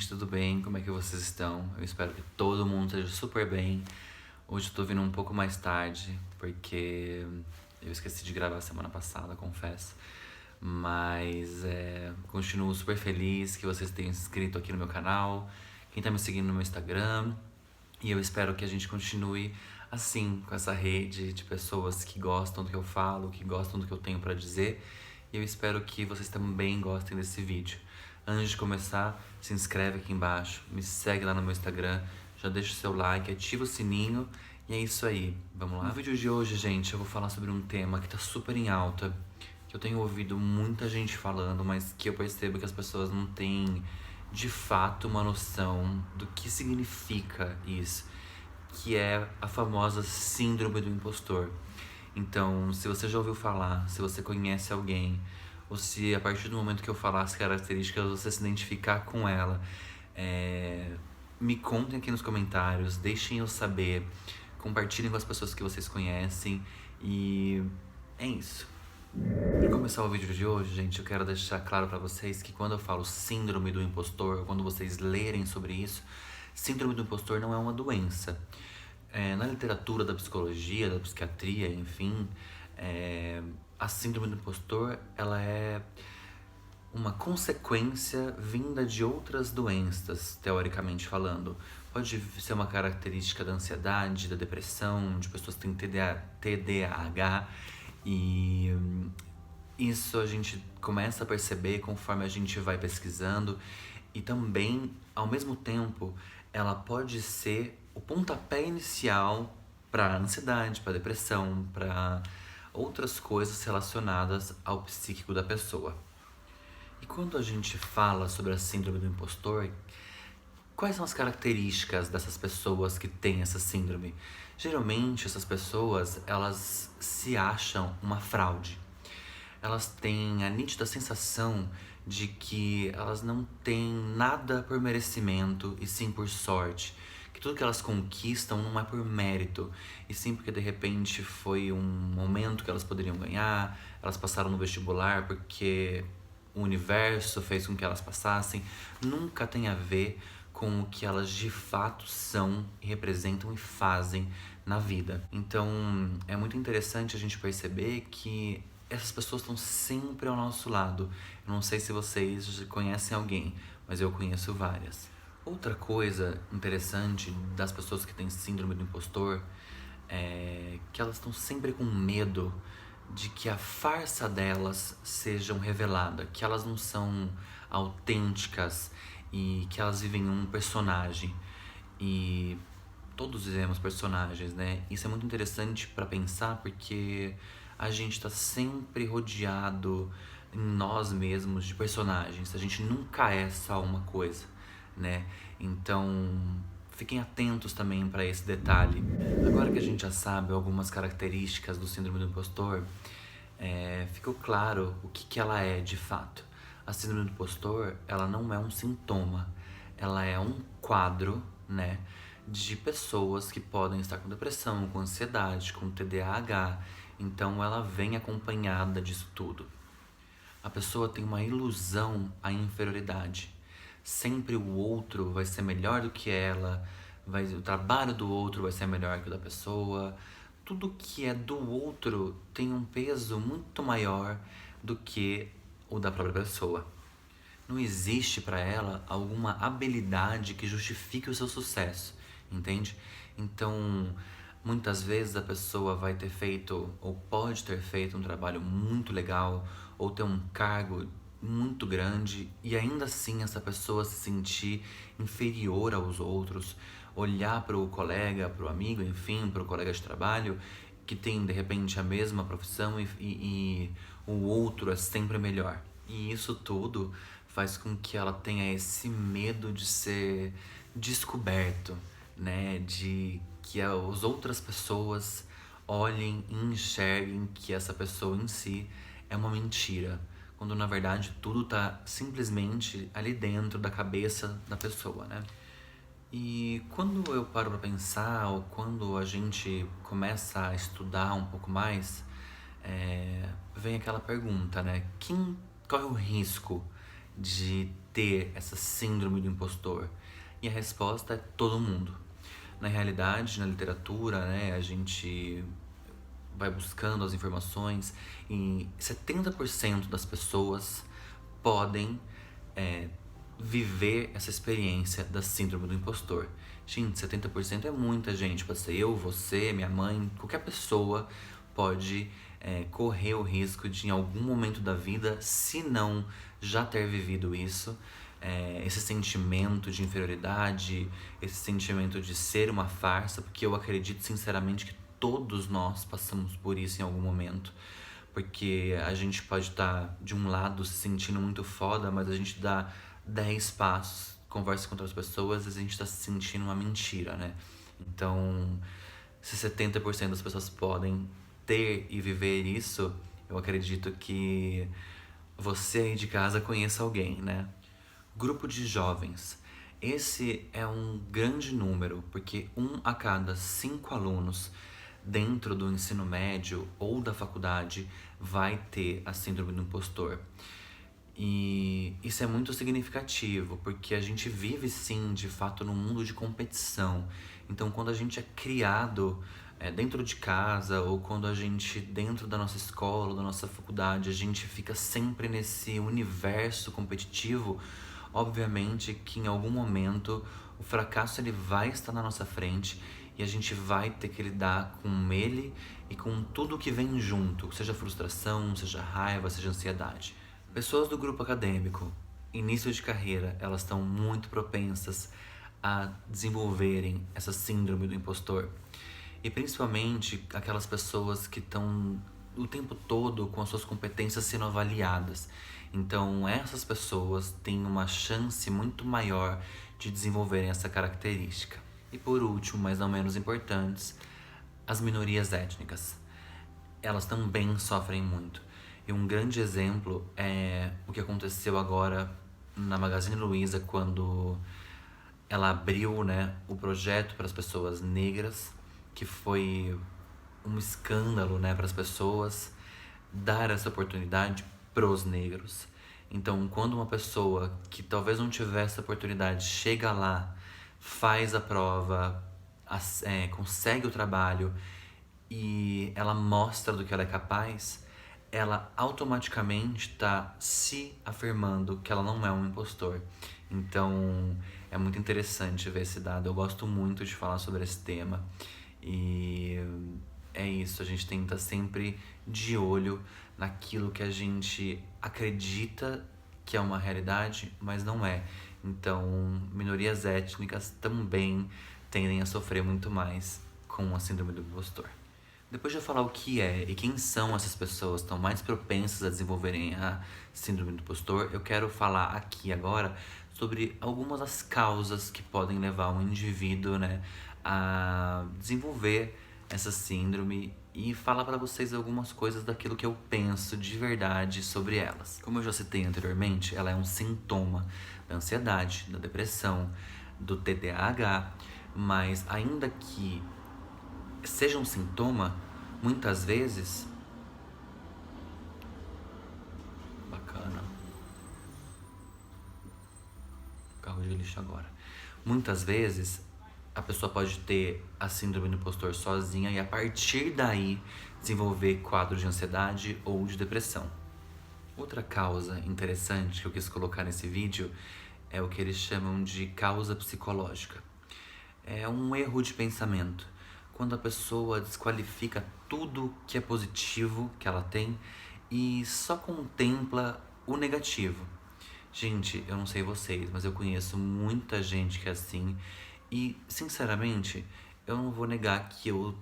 gente, tudo bem? Como é que vocês estão? Eu espero que todo mundo esteja super bem. Hoje eu tô vindo um pouco mais tarde, porque eu esqueci de gravar semana passada, confesso. Mas continuo super feliz que vocês tenham se inscrito aqui no meu canal, quem tá me seguindo no meu Instagram. E eu espero que a gente continue assim, com essa rede de pessoas que gostam do que eu falo, que gostam do que eu tenho pra dizer. E eu espero que vocês também gostem desse vídeo. Antes de começar, se inscreve aqui embaixo, me segue lá no meu Instagram, já deixa o seu like, ativa o sininho e é isso aí, vamos lá? No vídeo de hoje, gente, eu vou falar sobre um tema que tá super em alta, que eu tenho ouvido muita gente falando, mas que eu percebo que as pessoas não têm de fato uma noção do que significa isso, que é a famosa síndrome do impostor. Então, se você já ouviu falar, se você conhece alguém, ou se a partir do momento que eu falar as características você se identificar com ela, me contem aqui nos comentários, deixem eu saber, compartilhem com as pessoas que vocês conhecem e é isso. Para começar o vídeo de hoje, gente, eu quero deixar claro para vocês que quando eu falo síndrome do impostor, quando vocês lerem sobre isso, síndrome do impostor não é uma doença. Na literatura da psicologia, da psiquiatria, enfim, a síndrome do impostor, ela é uma consequência vinda de outras doenças, teoricamente falando. Pode ser uma característica da ansiedade, da depressão, de pessoas que têm TDAH, e isso a gente começa a perceber conforme a gente vai pesquisando, e também, ao mesmo tempo, ela pode ser o pontapé inicial para ansiedade, para depressão, para outras coisas relacionadas ao psíquico da pessoa. E quando a gente fala sobre a síndrome do impostor, quais são as características dessas pessoas que têm essa síndrome? Geralmente essas pessoas, elas se acham uma fraude. Elas têm a nítida sensação de que elas não têm nada por merecimento e sim por sorte. Que tudo que elas conquistam não é por mérito, e sim porque de repente foi um momento que elas poderiam ganhar, elas passaram no vestibular porque o universo fez com que elas passassem. Nunca tem a ver com o que elas de fato são e representam e fazem na vida. Então é muito interessante a gente perceber que essas pessoas estão sempre ao nosso lado. Eu não sei se vocês conhecem alguém, mas eu conheço várias. Outra coisa interessante das pessoas que têm síndrome do impostor é que elas estão sempre com medo de que a farsa delas seja revelada, que elas não são autênticas e que elas vivem um personagem. E todos vivemos personagens, né? Isso é muito interessante para pensar porque a gente tá sempre rodeado em nós mesmos de personagens. A gente nunca é só uma coisa, né? Então, fiquem atentos também para esse detalhe. Agora que a gente já sabe algumas características do síndrome do impostor, ficou claro o que ela é de fato. A síndrome do impostor, ela não é um sintoma, ela é um quadro, né, de pessoas que podem estar com depressão, com ansiedade, com TDAH. Então ela vem acompanhada disso tudo. A pessoa tem uma ilusão à inferioridade. Sempre o outro vai ser melhor do que ela, o trabalho do outro vai ser melhor que o da pessoa. Tudo que é do outro tem um peso muito maior do que o da própria pessoa. Não existe para ela alguma habilidade que justifique o seu sucesso, entende? Então, muitas vezes a pessoa vai ter feito ou pode ter feito um trabalho muito legal ou ter um cargo muito grande e ainda assim essa pessoa se sentir inferior aos outros, olhar para o colega, para o amigo, enfim, para o colega de trabalho que tem de repente a mesma profissão e o outro é sempre melhor. E isso tudo faz com que ela tenha esse medo de ser descoberto, né? De que as outras pessoas olhem e enxerguem que essa pessoa em si é uma mentira, quando na verdade tudo tá simplesmente ali dentro da cabeça da pessoa, né? E quando eu paro pra pensar, ou quando a gente começa a estudar um pouco mais, vem aquela pergunta, né? Quem corre o risco de ter essa síndrome do impostor? E a resposta é todo mundo. Na realidade, na literatura, né, a gente vai buscando as informações e 70% das pessoas podem viver essa experiência da síndrome do impostor. Gente, 70% é muita gente. Pode ser eu, você, minha mãe, qualquer pessoa pode correr o risco de, em algum momento da vida, se não já ter vivido isso, esse sentimento de inferioridade, esse sentimento de ser uma farsa, porque eu acredito sinceramente que todos nós passamos por isso em algum momento. Porque a gente pode estar de um lado se sentindo muito foda, mas a gente dá 10 passos, conversa com outras pessoas e a gente tá se sentindo uma mentira, né? Então, se 70% das pessoas podem ter e viver isso, eu acredito que você aí de casa conheça alguém, né? Grupo de jovens. Esse é um grande número, porque 1 a cada 5 alunos dentro do ensino médio ou da faculdade vai ter a síndrome do impostor. E isso é muito significativo, porque a gente vive sim, de fato, num mundo de competição. Então, quando a gente é criado dentro de casa, ou quando a gente, dentro da nossa escola, da nossa faculdade, a gente fica sempre nesse universo competitivo, obviamente que em algum momento o fracasso ele vai estar na nossa frente e a gente vai ter que lidar com ele e com tudo que vem junto, seja frustração, seja raiva, seja ansiedade. Pessoas do grupo acadêmico, início de carreira, elas estão muito propensas a desenvolverem essa síndrome do impostor. E principalmente aquelas pessoas que estão o tempo todo com as suas competências sendo avaliadas. Então, essas pessoas têm uma chance muito maior de desenvolverem essa característica. E por último, mas não menos importantes, as minorias étnicas. Elas também sofrem muito. E um grande exemplo é o que aconteceu agora na Magazine Luiza, quando ela abriu, né, o projeto para as pessoas negras, que foi um escândalo, né, para as pessoas dar essa oportunidade pros negros. Então, quando uma pessoa que talvez não tivesse essa oportunidade chega lá, faz a prova, consegue o trabalho e ela mostra do que ela é capaz, ela automaticamente está se afirmando que ela não é um impostor. Então, é muito interessante ver esse dado. Eu gosto muito de falar sobre esse tema. E é isso, a gente tem que estar sempre de olho naquilo que a gente acredita que é uma realidade, mas não é. Então, minorias étnicas também tendem a sofrer muito mais com a síndrome do impostor. Depois de eu falar o que é e quem são essas pessoas que estão mais propensas a desenvolverem a síndrome do impostor, eu quero falar aqui agora sobre algumas das causas que podem levar um indivíduo, né, a desenvolver essa síndrome e falar para vocês algumas coisas daquilo que eu penso de verdade sobre elas. Como eu já citei anteriormente, ela é um sintoma da ansiedade, da depressão, do TDAH, mas ainda que seja um sintoma, muitas vezes... Bacana. Carro de lixo agora. Muitas vezes a pessoa pode ter a síndrome do impostor sozinha e a partir daí desenvolver quadros de ansiedade ou de depressão. Outra causa interessante que eu quis colocar nesse vídeo é o que eles chamam de causa psicológica. É um erro de pensamento. Quando a pessoa desqualifica tudo que é positivo que ela tem e só contempla o negativo. Gente, eu não sei vocês, mas eu conheço muita gente que é assim e, sinceramente, eu não vou negar que eu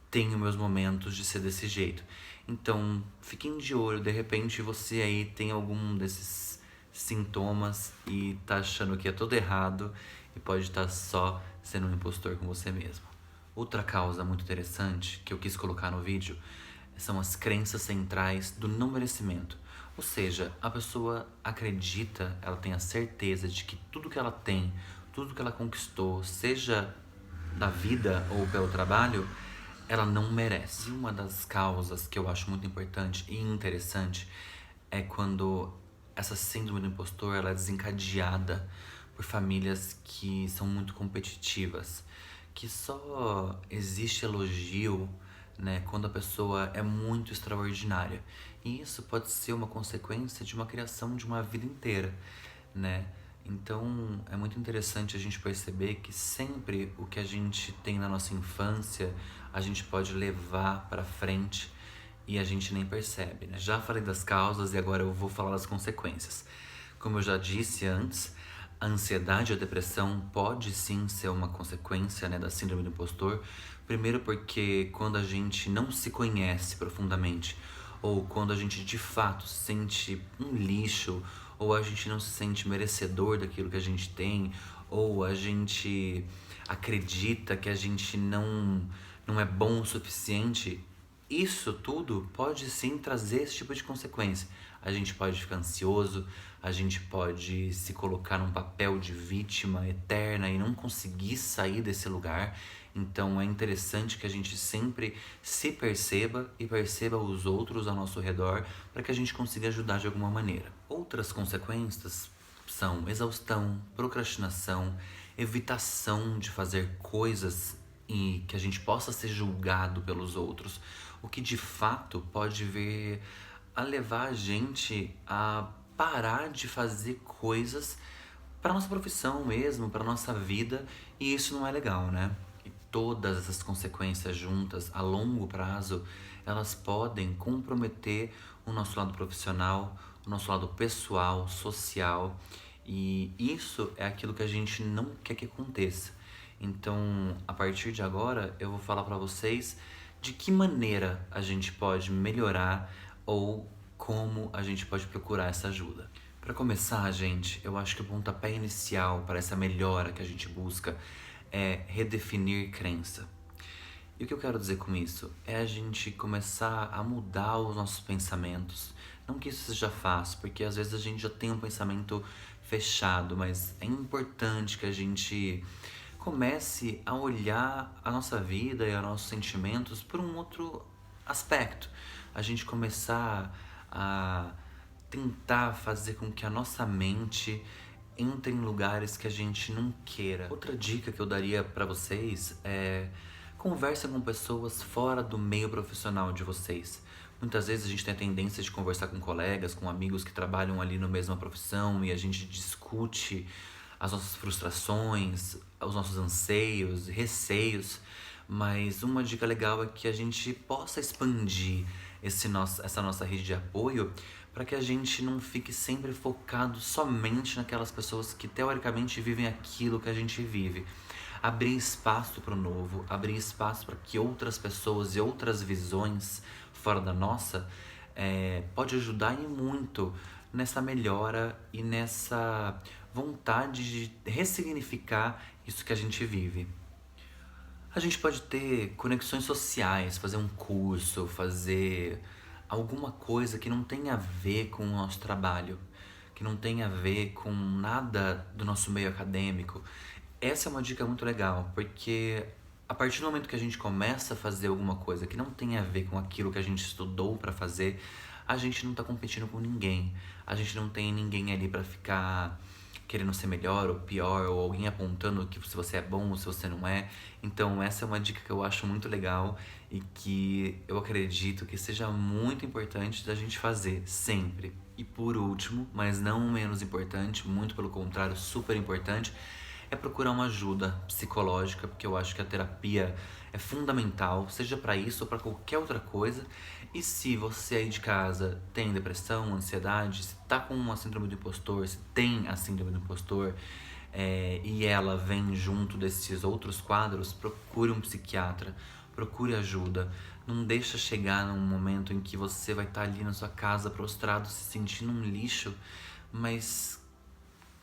tenho meus momentos de ser desse jeito. Então, fiquem de olho, de repente você aí tem algum desses sintomas e tá achando que é tudo errado e pode estar só sendo um impostor com você mesmo. Outra causa muito interessante que eu quis colocar no vídeo são as crenças centrais do não merecimento. Ou seja, a pessoa acredita, ela tem a certeza de que tudo que ela tem, tudo que ela conquistou, seja da vida ou pelo trabalho, ela não merece. E uma das causas que eu acho muito importante e interessante é quando essa síndrome do impostor, ela é desencadeada por famílias que são muito competitivas, que só existe elogio, né, quando a pessoa é muito extraordinária. E isso pode ser uma consequência de uma criação de uma vida inteira, né? Então é muito interessante a gente perceber que sempre o que a gente tem na nossa infância a gente pode levar para frente e a gente nem percebe, né? Já falei das causas e agora eu vou falar das consequências. Como eu já disse antes, a ansiedade e a depressão pode sim ser uma consequência, né, da síndrome do impostor. Primeiro porque quando a gente não se conhece profundamente, ou quando a gente de fato se sente um lixo, ou a gente não se sente merecedor daquilo que a gente tem, ou a gente acredita que a gente não é bom o suficiente, isso tudo pode sim trazer esse tipo de consequência. A gente pode ficar ansioso, a gente pode se colocar num papel de vítima eterna e não conseguir sair desse lugar. Então é interessante que a gente sempre se perceba e perceba os outros ao nosso redor para que a gente consiga ajudar de alguma maneira. Outras consequências são exaustão, procrastinação, evitação de fazer coisas e que a gente possa ser julgado pelos outros, o que de fato pode vir a levar a gente a parar de fazer coisas para nossa profissão mesmo, para nossa vida, e isso não é legal, né? E todas essas consequências juntas a longo prazo, elas podem comprometer o nosso lado profissional, o nosso lado pessoal, social, e isso é aquilo que a gente não quer que aconteça. Então, a partir de agora, eu vou falar para vocês de que maneira a gente pode melhorar ou como a gente pode procurar essa ajuda. Para começar, gente, eu acho que o pontapé inicial para essa melhora que a gente busca é redefinir crença. E o que eu quero dizer com isso? É a gente começar a mudar os nossos pensamentos. Não que isso seja fácil, porque às vezes a gente já tem um pensamento fechado, mas é importante que a gente comece a olhar a nossa vida e os nossos sentimentos por um outro aspecto. A gente começar a tentar fazer com que a nossa mente entre em lugares que a gente não queira. Outra dica que eu daria para vocês é conversa com pessoas fora do meio profissional de vocês. Muitas vezes a gente tem a tendência de conversar com colegas, com amigos que trabalham ali na mesma profissão e a gente discute as nossas frustrações, os nossos anseios, receios, mas uma dica legal é que a gente possa expandir essa nossa rede de apoio para que a gente não fique sempre focado somente naquelas pessoas que teoricamente vivem aquilo que a gente vive. Abrir espaço para o novo, abrir espaço para que outras pessoas e outras visões fora da nossa pode ajudar e muito nessa melhora e nessa vontade de ressignificar isso que a gente vive. A gente pode ter conexões sociais, fazer um curso, fazer alguma coisa que não tenha a ver com o nosso trabalho, que não tenha a ver com nada do nosso meio acadêmico. Essa é uma dica muito legal, porque a partir do momento que a gente começa a fazer alguma coisa que não tem a ver com aquilo que a gente estudou para fazer, a gente não tá competindo com ninguém. A gente não tem ninguém ali para ficar querendo ser melhor ou pior, ou alguém apontando que se você é bom ou se você não é. Então essa é uma dica que eu acho muito legal e que eu acredito que seja muito importante da gente fazer sempre. E por último, mas não menos importante, muito pelo contrário, super importante, é procurar uma ajuda psicológica, porque eu acho que a terapia é fundamental, seja para isso ou para qualquer outra coisa. E se você aí de casa tem depressão, ansiedade, se tá com uma síndrome do impostor, se tem a síndrome do impostor, e ela vem junto desses outros quadros, procure um psiquiatra, procure ajuda. Não deixa chegar num momento em que você vai estar ali na sua casa prostrado, se sentindo um lixo, mas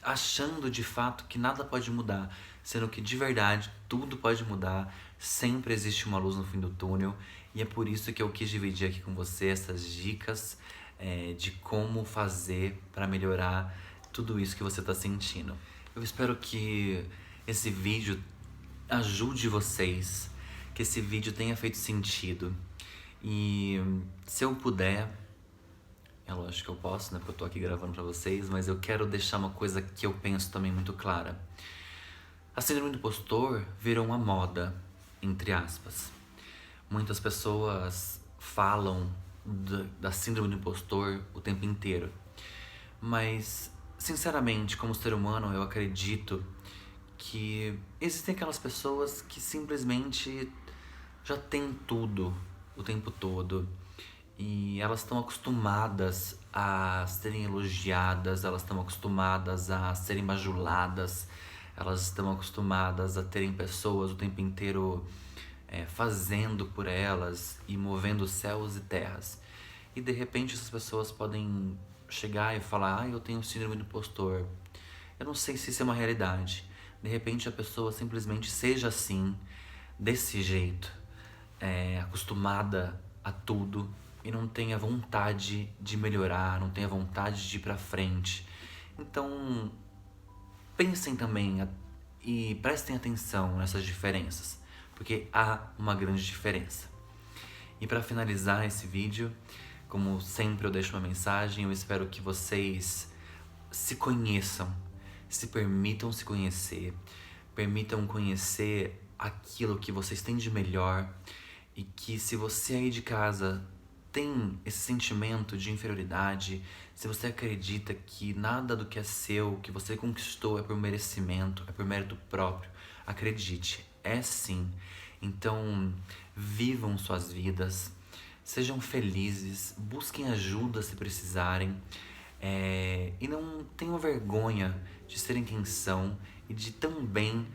achando de fato que nada pode mudar, sendo que de verdade tudo pode mudar, sempre existe uma luz no fim do túnel, e é por isso que eu quis dividir aqui com você essas dicas de como fazer para melhorar tudo isso que você está sentindo. Eu espero que esse vídeo ajude vocês, que esse vídeo tenha feito sentido, e se eu puder, é lógico acho que eu posso, né? Porque eu tô aqui gravando pra vocês, mas eu quero deixar uma coisa que eu penso também muito clara. A síndrome do impostor virou uma moda, entre aspas. Muitas pessoas falam da síndrome do impostor o tempo inteiro. Mas, sinceramente, como ser humano, eu acredito que existem aquelas pessoas que simplesmente já têm tudo o tempo todo. E elas estão acostumadas a serem elogiadas, elas estão acostumadas a serem bajuladas, elas estão acostumadas a terem pessoas o tempo inteiro fazendo por elas e movendo céus e terras. E de repente essas pessoas podem chegar e falar: eu tenho síndrome do impostor. Eu não sei se isso é uma realidade. De repente a pessoa simplesmente seja assim, desse jeito, acostumada a tudo e não tenha vontade de melhorar, não tenha vontade de ir pra frente. Então, pensem também e prestem atenção nessas diferenças, porque há uma grande diferença. E para finalizar esse vídeo, como sempre eu deixo uma mensagem, eu espero que vocês se conheçam, se permitam se conhecer, permitam conhecer aquilo que vocês têm de melhor, e que se você aí de casa tem esse sentimento de inferioridade, se você acredita que nada do que é seu, que você conquistou é por merecimento, é por mérito próprio, acredite, é sim. Então, vivam suas vidas, sejam felizes, busquem ajuda se precisarem, e não tenham vergonha de serem quem são e de também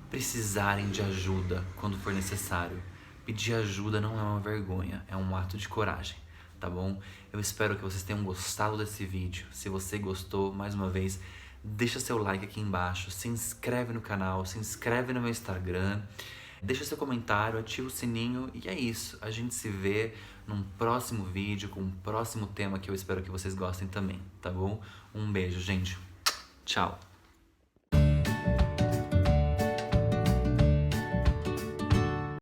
precisarem de ajuda quando for necessário. Pedir ajuda não é uma vergonha, é um ato de coragem, tá bom? Eu espero que vocês tenham gostado desse vídeo. Se você gostou, mais uma vez, deixa seu like aqui embaixo, se inscreve no canal, se inscreve no meu Instagram, deixa seu comentário, ativa o sininho e é isso. A gente se vê num próximo vídeo com um próximo tema que eu espero que vocês gostem também, tá bom? Um beijo, gente. Tchau.